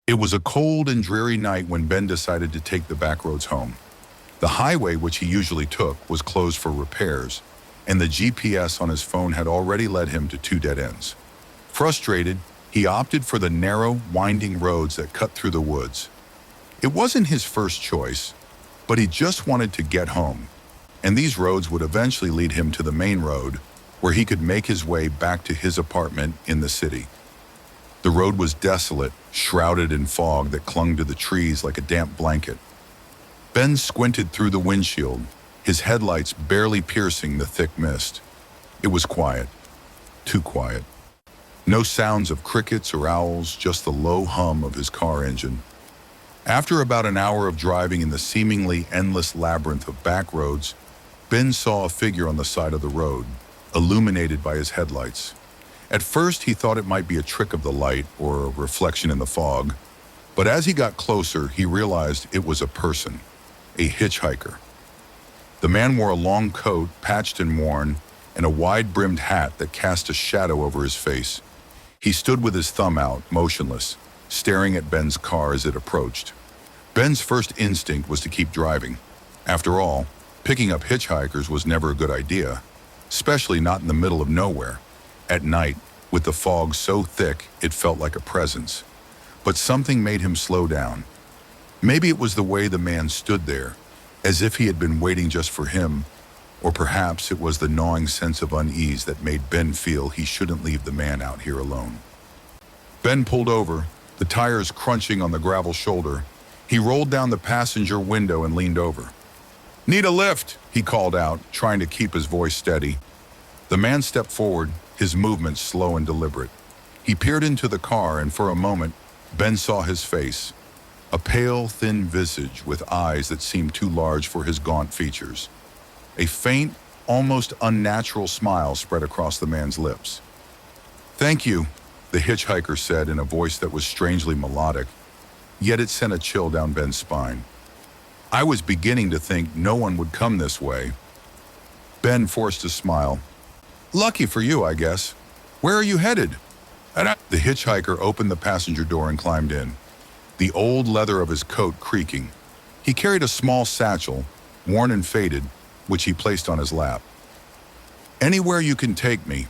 It was a cold and dreary night when Ben decided to take the back roads home. The highway, which he usually took, was closed for repairs, and the GPS on his phone had already led him to two dead ends. Frustrated, he opted for the narrow, winding roads that cut through the woods. It wasn't his first choice, but he just wanted to get home, and these roads would eventually lead him to the main road, where he could make his way back to his apartment in the city. The road was desolate, shrouded in fog that clung to the trees like a damp blanket. Ben squinted through the windshield, his headlights barely piercing the thick mist. It was quiet. Too quiet. No sounds of crickets or owls, just the low hum of his car engine. After about an hour of driving in the seemingly endless labyrinth of back roads, Ben saw a figure on the side of the road, illuminated by his headlights. At first, he thought it might be a trick of the light or a reflection in the fog, but as he got closer, he realized it was a person, a hitchhiker. The man wore a long coat, patched and worn, and a wide-brimmed hat that cast a shadow over his face. He stood with his thumb out, motionless, staring at Ben's car as it approached. Ben's first instinct was to keep driving. After all, picking up hitchhikers was never a good idea, especially not in the middle of nowhere. At night, with the fog so thick, it felt like a presence. But something made him slow down. Maybe it was the way the man stood there, as if he had been waiting just for him, or perhaps it was the gnawing sense of unease that made Ben feel he shouldn't leave the man out here alone. Ben pulled over, the tires crunching on the gravel shoulder. He rolled down the passenger window and leaned over. "Need a lift," he called out, trying to keep his voice steady. The man stepped forward, his movements slow and deliberate. He peered into the car, and for a moment, Ben saw his face. A pale, thin visage with eyes that seemed too large for his gaunt features. A faint, almost unnatural smile spread across the man's lips. "Thank you," the hitchhiker said in a voice that was strangely melodic, yet it sent a chill down Ben's spine. "I was beginning to think no one would come this way." Ben forced a smile. "Lucky for you, I guess. Where are you headed?" The hitchhiker opened the passenger door and climbed in, the old leather of his coat creaking. He carried a small satchel, worn and faded, which he placed on his lap. "Anywhere you can take me,"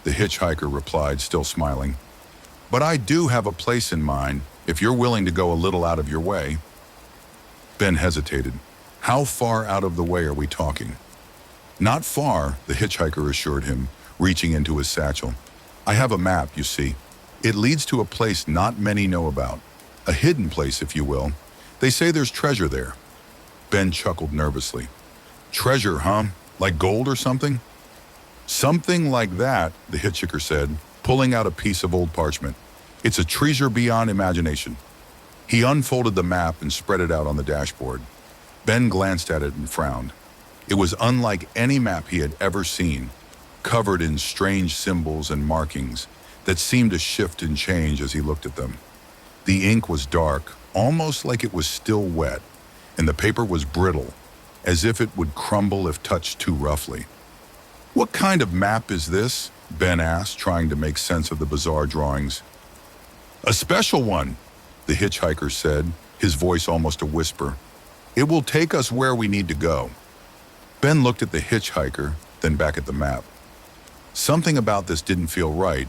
the hitchhiker replied, still smiling. "But I do have a place in mind, if you're willing to go a little out of your way." Ben hesitated. How far out of the way are we talking? "Not far," the hitchhiker assured him, reaching into his satchel. "I have a map, you see. It leads to a place not many know about. A hidden place, if you will. They say there's treasure there." Ben chuckled nervously. "Treasure, huh? Like gold or something?" "Something like that," the hitchhiker said, pulling out a piece of old parchment. "It's a treasure beyond imagination." He unfolded the map and spread it out on the dashboard. Ben glanced at it and frowned. It was unlike any map he had ever seen, covered in strange symbols and markings that seemed to shift and change as he looked at them. The ink was dark, almost like it was still wet, and the paper was brittle, as if it would crumble if touched too roughly. "What kind of map is this?" Ben asked, trying to make sense of the bizarre drawings. "A special one," the hitchhiker said, his voice almost a whisper. "It will take us where we need to go." Ben looked at the hitchhiker, then back at the map. Something about this didn't feel right,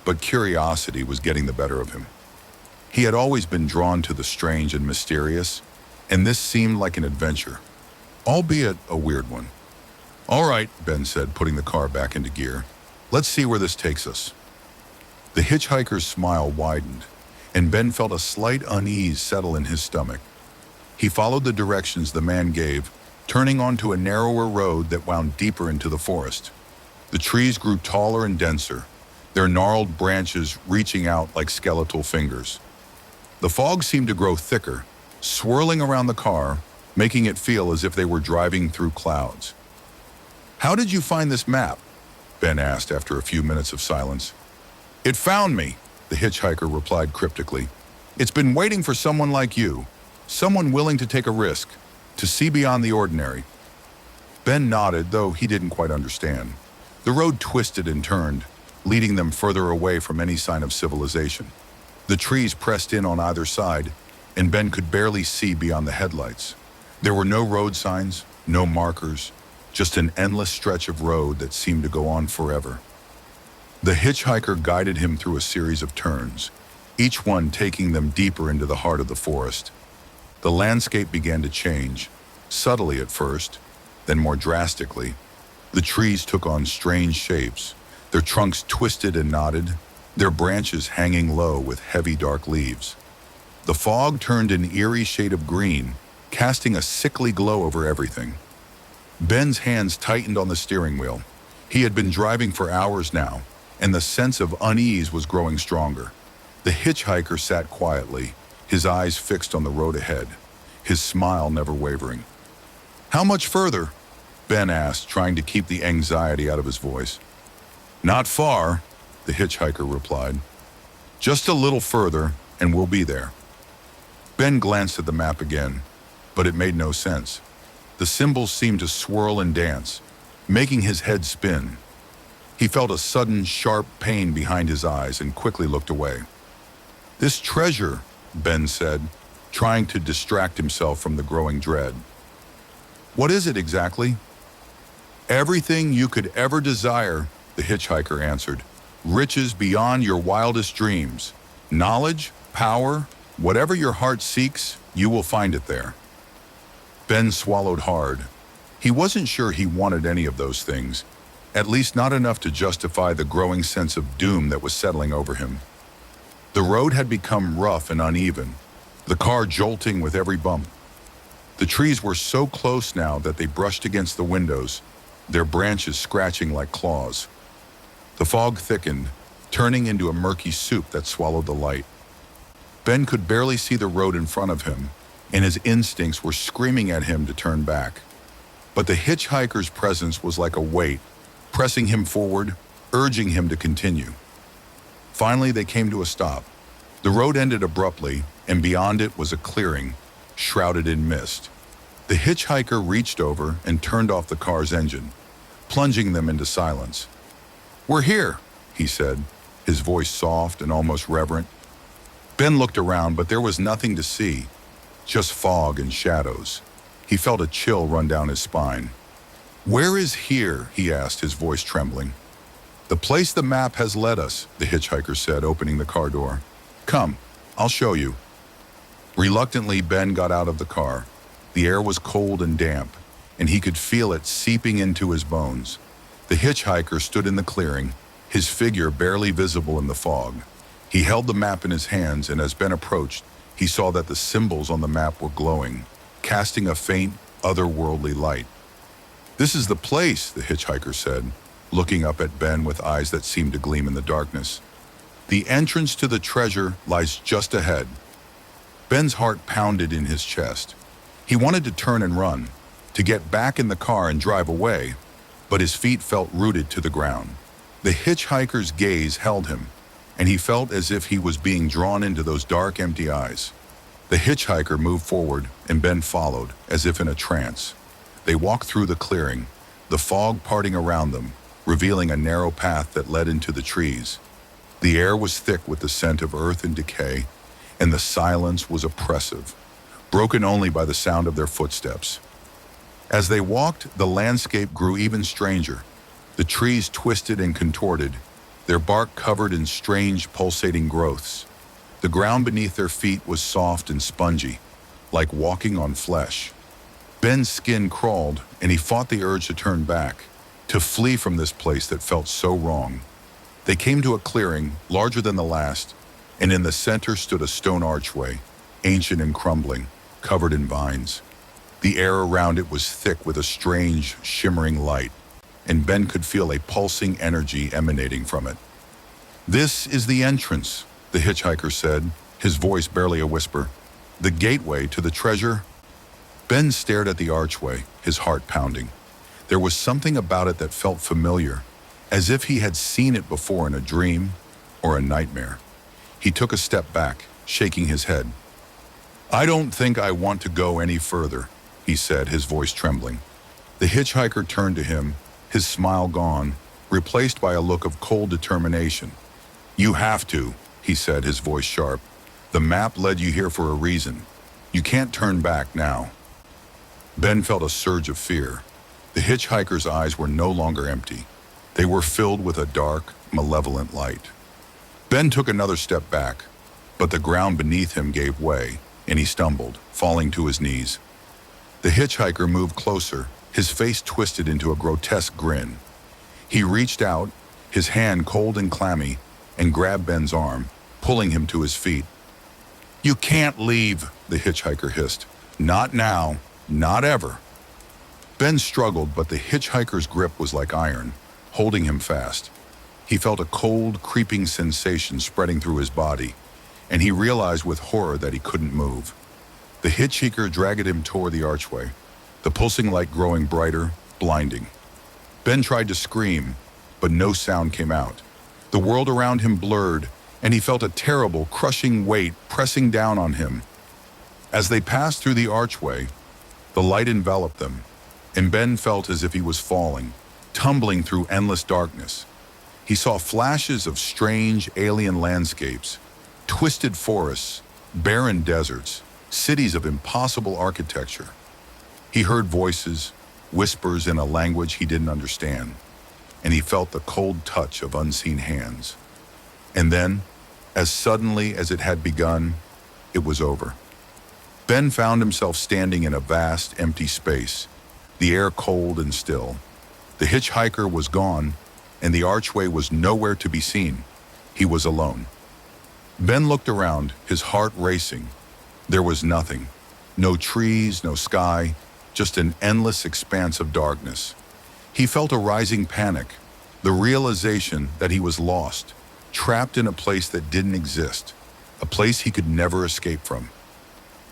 but curiosity was getting the better of him. He had always been drawn to the strange and mysterious, and this seemed like an adventure, albeit a weird one. "All right," Ben said, putting the car back into gear. "Let's see where this takes us." The hitchhiker's smile widened, and Ben felt a slight unease settle in his stomach. He followed the directions the man gave, turning onto a narrower road that wound deeper into the forest. The trees grew taller and denser, their gnarled branches reaching out like skeletal fingers. The fog seemed to grow thicker, swirling around the car, making it feel as if they were driving through clouds. "How did you find this map?" Ben asked after a few minutes of silence. "It found me," the hitchhiker replied cryptically. "It's been waiting for someone like you, someone willing to take a risk, to see beyond the ordinary." Ben nodded, though he didn't quite understand. The road twisted and turned, leading them further away from any sign of civilization. The trees pressed in on either side, and Ben could barely see beyond the headlights. There were no road signs, no markers, just an endless stretch of road that seemed to go on forever. The hitchhiker guided him through a series of turns, each one taking them deeper into the heart of the forest. The landscape began to change, subtly at first, then more drastically. The trees took on strange shapes, their trunks twisted and knotted, their branches hanging low with heavy dark leaves. The fog turned an eerie shade of green, casting a sickly glow over everything. Ben's hands tightened on the steering wheel. He had been driving for hours now, and the sense of unease was growing stronger. The hitchhiker sat quietly, his eyes fixed on the road ahead, his smile never wavering. "How much further?" Ben asked, trying to keep the anxiety out of his voice. "Not far," the hitchhiker replied. "Just a little further, and we'll be there." Ben glanced at the map again, but it made no sense. The symbols seemed to swirl and dance, making his head spin. He felt a sudden, sharp pain behind his eyes and quickly looked away. "This treasure," Ben said, trying to distract himself from the growing dread. "What is it exactly?" "Everything you could ever desire," the hitchhiker answered. "Riches beyond your wildest dreams. Knowledge, power, whatever your heart seeks, you will find it there." Ben swallowed hard. He wasn't sure he wanted any of those things, at least not enough to justify the growing sense of doom that was settling over him. The road had become rough and uneven, the car jolting with every bump. The trees were so close now that they brushed against the windows, their branches scratching like claws. The fog thickened, turning into a murky soup that swallowed the light. Ben could barely see the road in front of him, and his instincts were screaming at him to turn back. But the hitchhiker's presence was like a weight, pressing him forward, urging him to continue. Finally, they came to a stop. The road ended abruptly, and beyond it was a clearing, shrouded in mist. The hitchhiker reached over and turned off the car's engine, plunging them into silence. "We're here," he said, his voice soft and almost reverent. Ben looked around, but there was nothing to see, just fog and shadows. He felt a chill run down his spine. "Where is here?" he asked, his voice trembling. "The place the map has led us," the hitchhiker said, opening the car door. "Come, I'll show you." Reluctantly, Ben got out of the car. The air was cold and damp, and he could feel it seeping into his bones. The hitchhiker stood in the clearing, his figure barely visible in the fog. He held the map in his hands, and as Ben approached, he saw that the symbols on the map were glowing, casting a faint, otherworldly light. "This is the place," the hitchhiker said, looking up at Ben with eyes that seemed to gleam in the darkness. "The entrance to the treasure lies just ahead." Ben's heart pounded in his chest. He wanted to turn and run, to get back in the car and drive away, but his feet felt rooted to the ground. The hitchhiker's gaze held him, and he felt as if he was being drawn into those dark, empty eyes. The hitchhiker moved forward, and Ben followed, as if in a trance. They walked through the clearing, the fog parting around them, revealing a narrow path that led into the trees. The air was thick with the scent of earth and decay, and the silence was oppressive, broken only by the sound of their footsteps. As they walked, the landscape grew even stranger. The trees twisted and contorted, their bark covered in strange, pulsating growths. The ground beneath their feet was soft and spongy, like walking on flesh. Ben's skin crawled, and he fought the urge to turn back, to flee from this place that felt so wrong. They came to a clearing, larger than the last, and in the center stood a stone archway, ancient and crumbling, covered in vines. The air around it was thick with a strange, shimmering light, and Ben could feel a pulsing energy emanating from it. "This is the entrance," the hitchhiker said, his voice barely a whisper. "The gateway to the treasure." Ben stared at the archway, his heart pounding. There was something about it that felt familiar, as if he had seen it before in a dream or a nightmare. He took a step back, shaking his head. "I don't think I want to go any further," he said, his voice trembling. The hitchhiker turned to him, his smile gone, replaced by a look of cold determination. "You have to," he said, his voice sharp. "The map led you here for a reason. You can't turn back now." Ben felt a surge of fear. The hitchhiker's eyes were no longer empty. They were filled with a dark, malevolent light. Ben took another step back, but the ground beneath him gave way, and he stumbled, falling to his knees. The hitchhiker moved closer, his face twisted into a grotesque grin. He reached out, his hand cold and clammy, and grabbed Ben's arm, pulling him to his feet. "You can't leave," the hitchhiker hissed. "Not now, not ever." Ben struggled, but the hitchhiker's grip was like iron, holding him fast. He felt a cold, creeping sensation spreading through his body, and he realized with horror that he couldn't move. The hitchhiker dragged him toward the archway, the pulsing light growing brighter, blinding. Ben tried to scream, but no sound came out. The world around him blurred, and he felt a terrible, crushing weight pressing down on him. As they passed through the archway, the light enveloped them, and Ben felt as if he was falling, tumbling through endless darkness. He saw flashes of strange alien landscapes, twisted forests, barren deserts, cities of impossible architecture. He heard voices, whispers in a language he didn't understand, and he felt the cold touch of unseen hands. And then, as suddenly as it had begun, it was over. Ben found himself standing in a vast, empty space, the air cold and still. The hitchhiker was gone, and the archway was nowhere to be seen. He was alone. Ben looked around, his heart racing. There was nothing. No trees, no sky, just an endless expanse of darkness. He felt a rising panic, the realization that he was lost, trapped in a place that didn't exist, a place he could never escape from.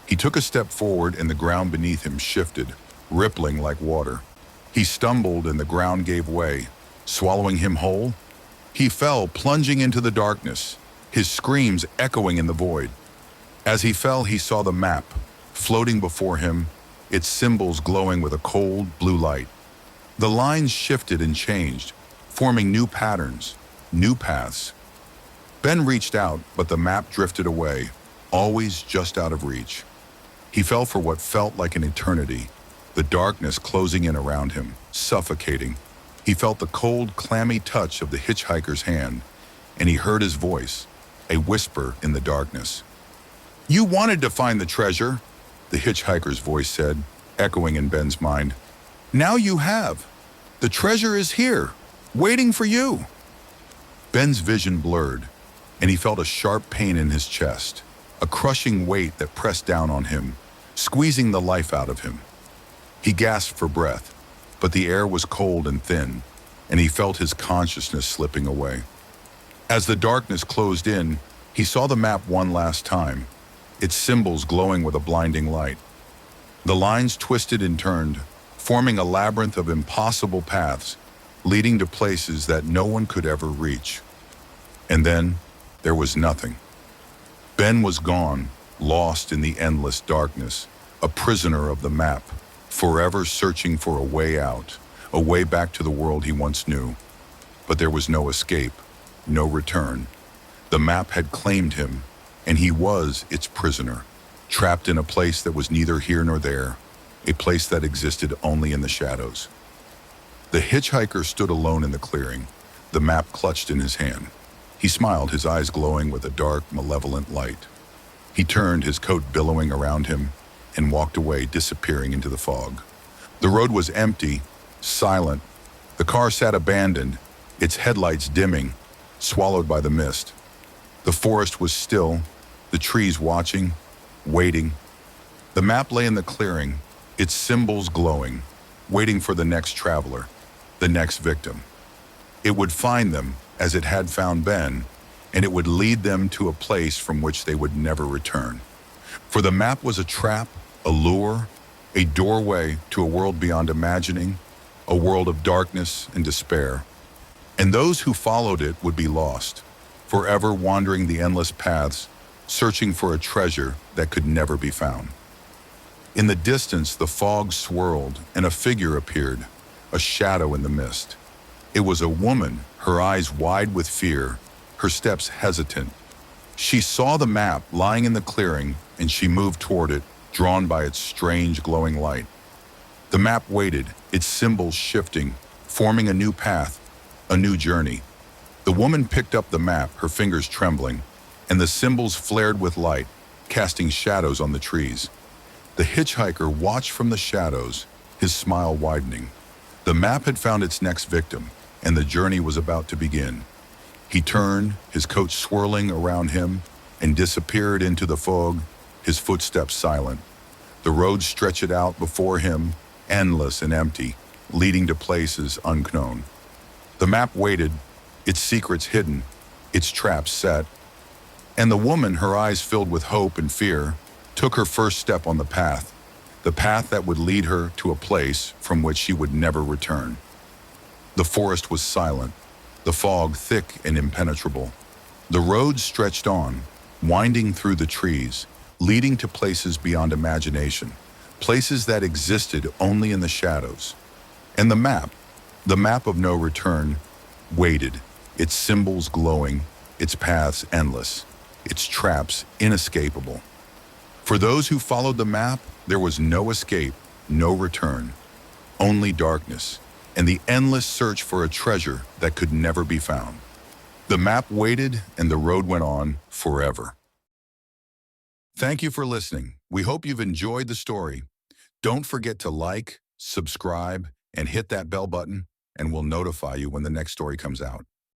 He took a step forward and the ground beneath him shifted, rippling like water. He stumbled and the ground gave way, swallowing him whole. He fell, plunging into the darkness, his screams echoing in the void. As he fell, he saw the map, floating before him, its symbols glowing with a cold, blue light. The lines shifted and changed, forming new patterns, new paths. Ben reached out, but the map drifted away, always just out of reach. He fell for what felt like an eternity, the darkness closing in around him, suffocating. He felt the cold, clammy touch of the hitchhiker's hand, and he heard his voice, a whisper in the darkness. "You wanted to find the treasure," the hitchhiker's voice said, echoing in Ben's mind. "Now you have. The treasure is here, waiting for you." Ben's vision blurred, and he felt a sharp pain in his chest, a crushing weight that pressed down on him, squeezing the life out of him. He gasped for breath, but the air was cold and thin, and he felt his consciousness slipping away. As the darkness closed in, he saw the map one last time, its symbols glowing with a blinding light. The lines twisted and turned, forming a labyrinth of impossible paths, leading to places that no one could ever reach. And then, there was nothing. Ben was gone, lost in the endless darkness, a prisoner of the map, forever searching for a way out, a way back to the world he once knew. But there was no escape, no return. The map had claimed him, and he was its prisoner, trapped in a place that was neither here nor there, a place that existed only in the shadows. The hitchhiker stood alone in the clearing, the map clutched in his hand. He smiled, his eyes glowing with a dark, malevolent light. He turned, his coat billowing around him, and walked away, disappearing into the fog. The road was empty, silent. The car sat abandoned, its headlights dimming, swallowed by the mist. The forest was still, the trees watching, waiting. The map lay in the clearing, its symbols glowing, waiting for the next traveler, the next victim. It would find them, as it had found Ben, and it would lead them to a place from which they would never return. For the map was a trap, a lure, a doorway to a world beyond imagining, a world of darkness and despair. And those who followed it would be lost, forever wandering the endless paths, searching for a treasure that could never be found. In the distance, the fog swirled, and a figure appeared, a shadow in the mist. It was a woman, her eyes wide with fear, her steps hesitant. She saw the map lying in the clearing, and she moved toward it, drawn by its strange glowing light. The map waited, its symbols shifting, forming a new path, a new journey. The woman picked up the map, her fingers trembling, and the symbols flared with light, casting shadows on the trees. The hitchhiker watched from the shadows, his smile widening. The map had found its next victim, and the journey was about to begin. He turned, his coat swirling around him, and disappeared into the fog, his footsteps silent. The road stretched out before him, endless and empty, leading to places unknown. The map waited, its secrets hidden, its traps set. And the woman, her eyes filled with hope and fear, took her first step on the path that would lead her to a place from which she would never return. The forest was silent, the fog thick and impenetrable. The road stretched on, winding through the trees, leading to places beyond imagination, places that existed only in the shadows. And the map of no return, waited, its symbols glowing, its paths endless, its traps inescapable. For those who followed the map, there was no escape, no return, only darkness, and the endless search for a treasure that could never be found. The map waited, and the road went on forever. Thank you for listening. We hope you've enjoyed the story. Don't forget to like, subscribe, and hit that bell button, and we'll notify you when the next story comes out.